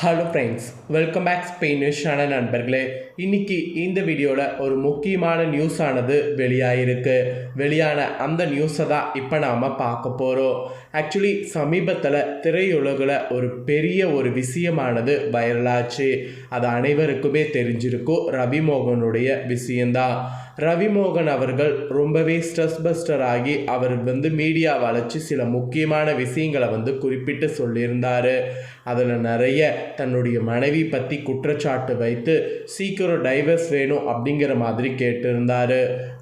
Hello friends, welcome back ஸ்பெயினிஷான நண்பர்களே. இன்னைக்கு இந்த வீடியோவில் ஒரு முக்கியமான நியூஸ் ஆனது வெளியான அந்த நியூஸை தான் இப்போ நாம் பார்க்க போகிறோம். ஆக்சுவலி சமீபத்தில் திரையுலகில் ஒரு பெரிய ஒரு விஷயமானது வைரலாச்சு. அது அனைவருக்குமே தெரிஞ்சிருக்கும். ரவிமோகனுடைய விஷயந்தான். ரவிமோகன் அவர்கள் ரொம்பவே ஸ்ட்ரெஸ் பஸ்டர் ஆகி அவர் மீடியாவை அழைச்சி சில முக்கியமான விஷயங்களை குறிப்பிட்டு சொல்லியிருந்தார். அதில் நிறைய தன்னுடைய மனைவி பற்றி குற்றச்சாட்டு வைத்து சீக்கிரம் டைவர்ஸ் வேணும் அப்படிங்கிற மாதிரி கேட்டிருந்தார்.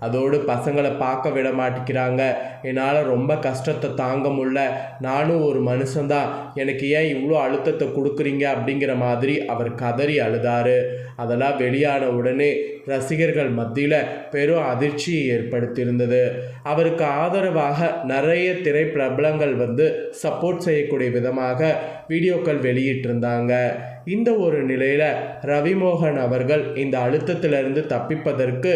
அதோடு பசங்களை பார்க்க விட மாட்டேங்கிறாங்க, என்னால் ரொம்ப கஷ்டத்தை தாங்க முடியல, நானும் ஒரு மனுஷன்தான், எனக்கு ஏன் இவ்வளோ அழுத்தத்தை கொடுக்குறீங்க அப்படிங்கிற மாதிரி அவர் கதறி அழுதார். அதெல்லாம் வெளியான உடனே ரசிகர்கள் மத்தியில் பெரும் அதிர்ச்சியை ஏற்படுத்தியிருந்தது. அவருக்கு ஆதரவாக நிறைய திரைப்பிரபலங்கள் சப்போர்ட் செய்யக்கூடிய விதமாக வீடியோக்கள் வெளியிட்டிருந்தாங்க. இந்த ஒரு நிலையில் ரவிமோகன் அவர்கள் இந்த அழுத்தத்திலிருந்து தப்பிப்பதற்கு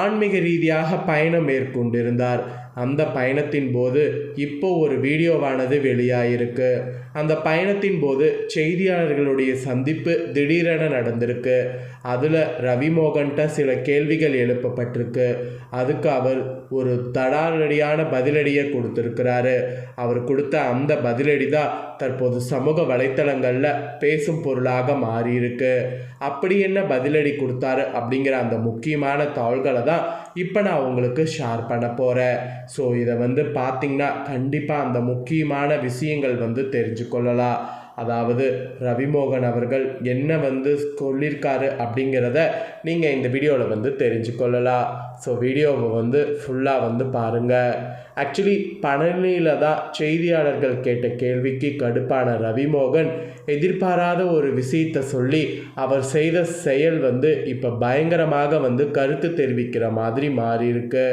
ஆன்மீக ரீதியாக பயணம் மேற்கொண்டிருந்தார். அந்த பயணத்தின் போது இப்போ ஒரு வீடியோவானது வெளியாயிருக்கு. அந்த பயணத்தின் போது செய்தியாளர்களுடைய சந்திப்பு திடீரென நடந்திருக்கு. அதில் ரவிமோகன்கிட்ட சில கேள்விகள் எழுப்பப்பட்டிருக்கு. அதுக்கு அவர் ஒரு தடாலடியான பதிலடியை கொடுத்துருக்கிறாரு. அவர் கொடுத்த அந்த பதிலடி தான் தற்போது சமூக வலைத்தளங்களில் பேசும் பொருளாக மாறியிருக்கு. அப்படி என்ன பதிலடி கொடுத்தாரு அப்படிங்கிற அந்த முக்கியமான தகவல்களை தான் இப்போ நான் உங்களுக்கு ஷேர் பண்ண போகிறேன். ஸோ இதை பார்த்திங்கன்னா கண்டிப்பாக அந்த முக்கியமான விஷயங்கள் தெரிஞ்சுக்கொள்ளலாம். அதாவது ரவிமோகன் அவர்கள் என்ன சொல்லியிருக்காரு அப்படிங்கிறத நீங்கள் இந்த வீடியோவில் தெரிஞ்சுக்கொள்ளலாம். ஸோ வீடியோவை ஃபுல்லாக பாருங்கள். ஆக்சுவலி பழனியில் தான் செய்தியாளர்கள் கேட்ட கேள்விக்கு கடுப்பான ரவிமோகன் எதிர்பாராத ஒரு விஷயத்தை சொல்லி அவர் செய்த செயல் இப்போ பயங்கரமாக கருத்து தெரிவிக்கிற மாதிரி மாறியிருக்கு.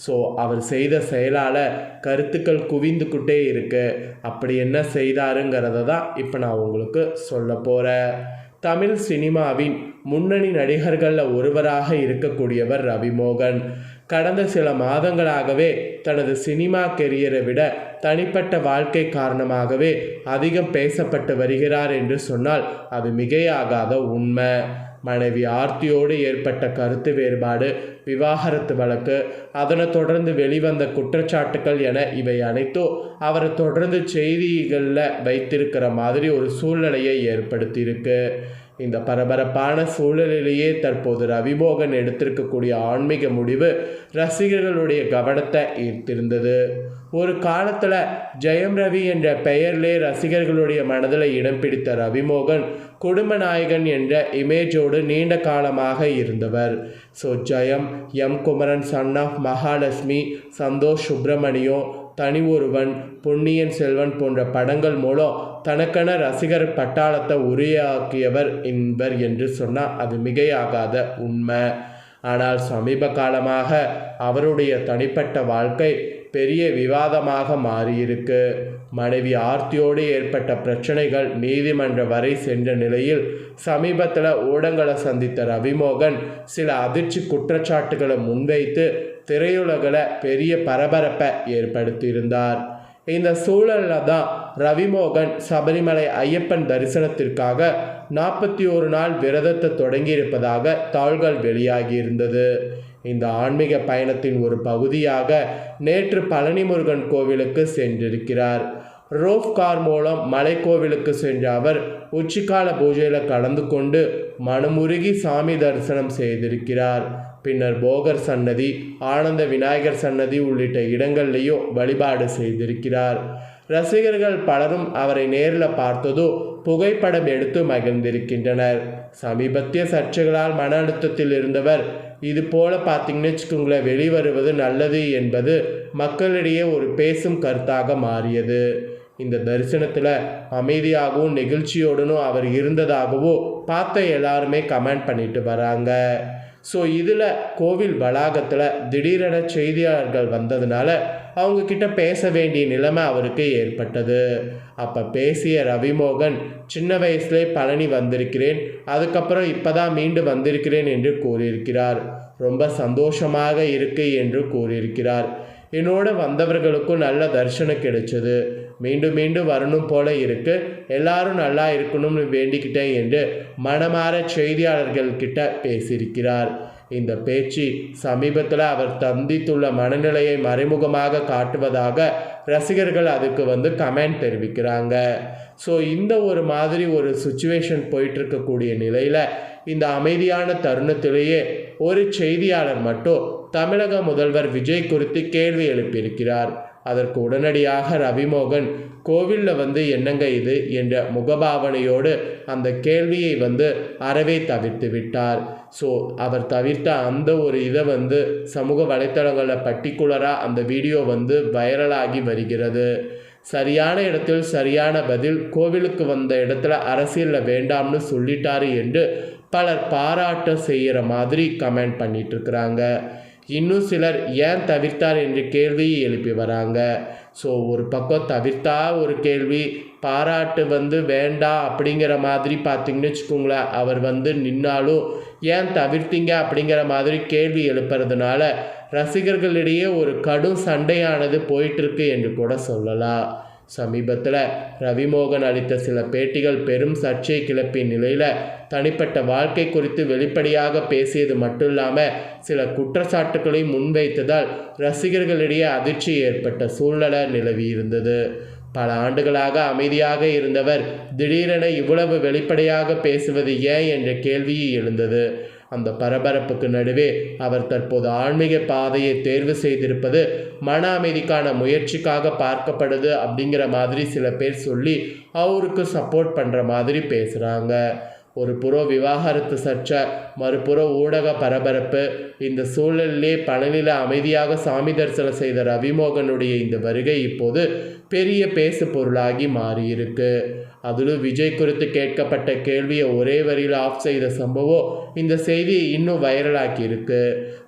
ஸோ அவர் செய்த செயலால் கருத்துக்கள் குவிந்துக்கிட்டே இருக்கு. அப்படி என்ன செய்தாருங்கிறத தான் இப்போ நான் உங்களுக்கு சொல்ல போகிறேன். தமிழ் சினிமாவின் முன்னணி நடிகர்களில் ஒருவராக இருக்கக்கூடியவர் ரவிமோகன். கடந்த சில மாதங்களாகவே தனது சினிமா கெரியரை விட தனிப்பட்ட வாழ்க்கை காரணமாகவே அதிகம் பேசப்பட்டு வருகிறார் என்று சொன்னால் அது மிகையாகாத உண்மை. மனைவி ஆர்த்தியோடு ஏற்பட்ட கருத்து வேறுபாடு, விவாகரத்து வழக்கு, அதனை தொடர்ந்து வெளிவந்த குற்றச்சாட்டுக்கள் என இவை அனைத்தும் அவரை தொடர்ந்து செய்திகளில் வைத்திருக்கிற மாதிரி ஒரு சூழ்நிலையை ஏற்படுத்தியிருக்கு. இந்த பரபரப்பான சூழலிலேயே தற்போது ரவிமோகன் எடுத்திருக்கக்கூடிய ஆன்மீக முடிவு ரசிகர்களுடைய கவனத்தை ஈர்த்திருந்தது. ஒரு காலத்தில் ஜெயம் ரவி என்ற பெயரிலே ரசிகர்களுடைய மனதில் இடம் பிடித்த ரவிமோகன் குடும்ப நாயகன் என்ற இமேஜோடு நீண்ட காலமாக இருந்தவர். So Jayam, M Kumaran, son of Mahalakshmi, Santhosh Subramaniam, Thani Oruvan, Ponniyin Selvan போன்ற படங்கள் மூலம் தனக்கென ரசிகர் பட்டாளத்தை உருவாக்கியவர் என்பர் என்று சொன்னால் அது மிகையாகாத உண்மை. ஆனால் சமீப காலமாக அவருடைய தனிப்பட்ட வாழ்க்கை பெரிய விவாதமாக மாறியிருக்கு. மனைவி ஆர்த்தியோடு ஏற்பட்ட பிரச்சனைகள் நீதிமன்ற வரை சென்ற நிலையில் சமீபத்தில் ஊடகங்களை சந்தித்த ரவிமோகன் சில அதிர்ச்சி குற்றச்சாட்டுகளை முன்வைத்து திரையுலகில் பெரிய பரபரப்பை ஏற்படுத்தியிருந்தார். இந்த சூழலில் தான் ரவிமோகன் சபரிமலை ஐயப்பன் தரிசனத்திற்காக 41 நாள் விரதத்தை தொடங்கியிருப்பதாக தகவல்கள் வெளியாகியிருந்தது. இந்த ஆன்மீக பயணத்தின் ஒரு பகுதியாக நேற்று பழனி முருகன் கோவிலுக்கு சென்றிருக்கிறார். ரோப் கார் மூலம் மலைக்கோவிலுக்கு சென்ற அவர் உச்சிக்கால பூஜையில் கலந்து கொண்டு மனமுருகி சாமி தரிசனம் செய்திருக்கிறார். பின்னர் போகர் சன்னதி, ஆனந்த விநாயகர் சன்னதி உள்ளிட்ட இடங்கள்லையும் வழிபாடு செய்திருக்கிறார். ரசிகர்கள் பலரும் அவரை நேரில் பார்த்ததோ புகைப்படம் எடுத்து மகிழ்ந்திருக்கின்றனர். சமீபத்திய சர்ச்சைகளால் மன அழுத்தத்தில் இருந்தவர் இது போல பார்த்தீங்கன்னு வச்சுக்கோங்களேன், வெளிவருவது நல்லது என்பது மக்களிடையே ஒரு பேசும் கருத்தாக மாறியது. இந்த தரிசனத்தில் அமைதியாகவும் நெகிழ்ச்சியோடனும் அவர் இருந்ததாகவும் பார்த்த எல்லாருமே கமெண்ட் பண்ணிட்டு வராங்க. ஸோ இதில் கோவில் வளாகத்தில் திடீரென செய்தியாளர்கள் வந்ததுனால அவங்கக்கிட்ட பேச வேண்டிய நிலைமை அவருக்கு ஏற்பட்டது. அப்போ பேசிய ரவிமோகன் சின்ன வயசுலே பழனி வந்திருக்கிறேன், அதுக்கப்புறம் இப்போ தான் மீண்டு வந்திருக்கிறேன் என்று கூறியிருக்கிறார். ரொம்ப சந்தோஷமாக இருக்கு என்று கூறியிருக்கிறார். என்னோட வந்தவர்களுக்கும் நல்ல தரிசனம் கிடைச்சது. மீண்டும் மீண்டும் வரணும் போல இருக்கு, எல்லாரும் நல்லா இருக்கணும்னு வேண்டிக்கிட்டேன் என்று மனமாற செய்தியாளர்கள்கிட்ட பேசியிருக்கிறார். இந்த பேச்சு சமீபத்தில் அவர் சந்தித்துள்ள மனநிலையை மறைமுகமாக காட்டுவதாக ரசிகர்கள் அதுக்கு கமெண்ட் தெரிவிக்கிறாங்க. ஸோ இந்த ஒரு மாதிரி ஒரு சுச்சுவேஷன் போயிட்டு இருக்கக்கூடிய நிலையில் இந்த அமைதியான தருணத்திலேயே ஒரு செய்தியாளர் மட்டும் தமிழக முதல்வர் விஜய் குறித்து கேள்வி எழுப்பியிருக்கிறார். அதற்கு உடனடியாக ரவிமோகன் கோவிலில் என்னங்க இது என்ற முகபாவனையோடு அந்த கேள்வியை அறவே தவிர்த்து விட்டார். ஸோ அவர் தவிர்த்த அந்த ஒரு இதை சமூக வலைத்தளங்களில் பர்டிகுலராக அந்த வீடியோ வைரலாகி வருகிறது. சரியான இடத்தில் சரியான பதில், கோவிலுக்கு வந்த இடத்துல அரசியலில் வேண்டாம்னு சொல்லிட்டாரு என்று பலர் பாராட்ட செய்கிற மாதிரி கமெண்ட் பண்ணிட்டு இருக்கிறாங்க. இன்னும் சிலர் ஏன் தவிர்த்தார் என்று கேள்வியை எழுப்பி வராங்க. ஸோ ஒரு பக்கம் தவிர்த்தா ஒரு கேள்வி, பாராட்டு வேண்டாம் அப்படிங்கிற மாதிரி பார்த்திங்கன்னு வச்சுக்கோங்களேன், அவர் நின்னாலும் ஏன் தவிர்த்தீங்க அப்படிங்கிற மாதிரி கேள்வி எழுப்புறதுனால ரசிகர்களிடையே ஒரு கடும் சண்டையானது போயிட்டுருக்கு என்று கூட சொல்லலாம். சமீபத்தில் ரவிமோகன் அளித்த சில பேட்டிகள் பெரும் சர்ச்சை கிளப்பிய நிலையில் தனிப்பட்ட வாழ்க்கை குறித்து வெளிப்படையாக பேசியது மட்டும் இல்லாமல் சில குற்றச்சாட்டுக்களை முன்வைத்ததால் ரசிகர்களிடையே அதிர்ச்சி ஏற்பட்ட சூழ்நிலை நிலவி இருந்தது. பல ஆண்டுகளாக அமைதியாக இருந்தவர் திடீரென இவ்வளவு வெளிப்படையாக பேசுவது ஏன் என்ற கேள்வி எழுந்தது. அந்த பரபரப்புக்கு நடுவே அவர் தற்போது ஆன்மீக பாதையை தேர்வு செய்திருப்பது மன அமைதிக்கான முயற்சிக்காக பார்க்கப்படுது அப்படிங்கிற மாதிரி சில பேர் சொல்லி அவருக்கு சப்போர்ட் பண்ணுற மாதிரி பேசுகிறாங்க. ஒரு புறம் விவாகரத்து சர்ச்சை, மறுபுற ஊடக பரபரப்பு. இந்த சூழலிலே பழனியில் அமைதியாக சாமி தரிசனம் செய்த ரவிமோகனுடைய இந்த வருகை இப்போது பெரிய பேசு பொருளாகி மாறியிருக்கு. அதிலும் விஜய் குறித்து கேட்கப்பட்ட கேள்வியை ஒரே வரியில் ஆஃப் செய்த சம்பவம் இந்த செய்தியை இன்னும் வைரலாக்கி இருக்கு.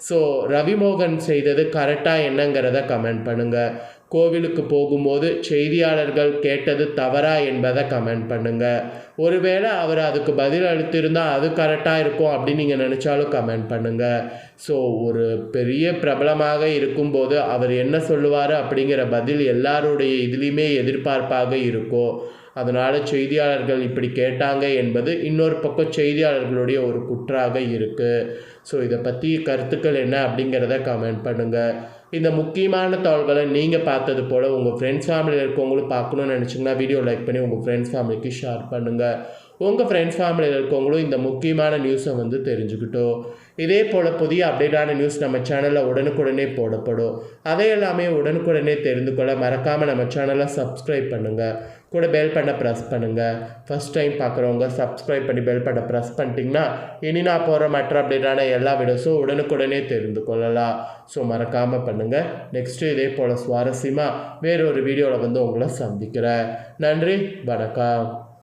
ஸோ ரவிமோகன் செய்தது கரெக்டாக என்னங்கிறத கமெண்ட் பண்ணுங்கள். கோவிலுக்கு போகும்போது செய்தியாளர்கள் கேட்டது தவறா என்பதை கமெண்ட் பண்ணுங்கள். ஒருவேளை அவர் அதுக்கு பதில் அளித்திருந்தால் அது கரெக்டாக இருக்கும் அப்படின்னு நீங்கள் நினச்சாலும் கமெண்ட் பண்ணுங்கள். ஸோ ஒரு பெரிய பிரபலமாக இருக்கும்போது அவர் என்ன சொல்லுவார் அப்படிங்கிற பதில் எல்லாருடைய இதுலேயுமே எதிர்பார்ப்பாக இருக்கும். அதனால் செய்தியாளர்கள் இப்படி கேட்டாங்க என்பது இன்னொரு பக்கம் செய்தியாளர்களுடைய ஒரு குற்றாக இருக்குது. ஸோ இதை பற்றி கருத்துக்கள் என்ன அப்படிங்கிறத கமெண்ட் பண்ணுங்கள். இந்த முக்கியமான தகவல்களை நீங்கள் பார்த்தது போல் உங்கள் ஃப்ரெண்ட்ஸ் ஃபேமிலியில் இருக்கவங்களும் பார்க்கணுன்னு நினச்சிங்கன்னா வீடியோ லைக் பண்ணி உங்கள் ஃப்ரெண்ட்ஸ் ஃபேமிலிக்கு ஷேர் பண்ணுங்கள். உங்கள் ஃப்ரெண்ட்ஸ் ஃபேமிலியில் இருக்கவங்களும் இந்த முக்கியமான நியூஸை தெரிஞ்சுக்கிட்டோம். இதே போல் புதிய அப்டேட்டான நியூஸ் நம்ம சேனலில் உடனுக்குடனே போடப்படும். அதை எல்லாமே உடனுக்குடனே தெரிந்து கொள்ள மறக்காமல் நம்ம சேனலை சப்ஸ்கிரைப் பண்ணுங்கள். கூட பெல் பட்டனை ப்ரெஸ் பண்ணுங்கள். ஃபஸ்ட் டைம் பார்க்குறவங்க சப்ஸ்கிரைப் பண்ணி பெல் பட்டனை ப்ரெஸ் பண்ணிட்டீங்கன்னா இனி நான் போகிற மற்ற அப்டேட்டான எல்லா வீடியோஸும் உடனுக்குடனே தெரிந்து கொள்ளலாம். ஸோ மறக்காமல் பண்ணுங்கள். நெக்ஸ்ட்டு இதே போல் சுவாரஸ்யமாக வேறொரு வீடியோவில் உங்களை சந்திக்கிறேன். நன்றி, வணக்கம்.